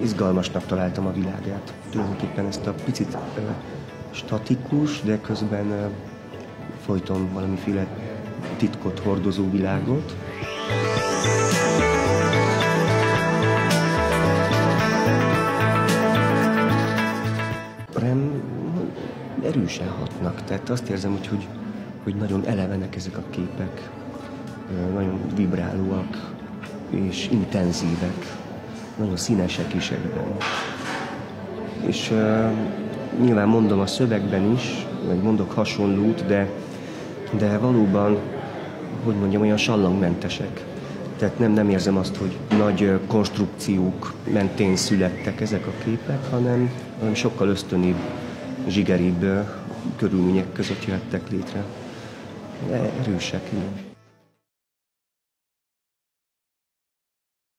izgalmasnak találtam a világát. Tulajdonképpen ezt a picit statikus, de közben folyton valamiféle titkot hordozó világot. Rám erősen hatnak, tehát azt érzem, hogy nagyon elevenek ezek a képek, nagyon vibrálóak és intenzívek, nagyon színesek is egyben. És nyilván mondom a szövegben is, vagy mondok hasonlót, de valóban, hogy mondjam, olyan sallangmentesek. Tehát nem érzem azt, hogy nagy konstrukciók mentén születtek ezek a képek, hanem sokkal ösztönibb, zsigeribb körülmények között jöttek létre. Erősek, igen.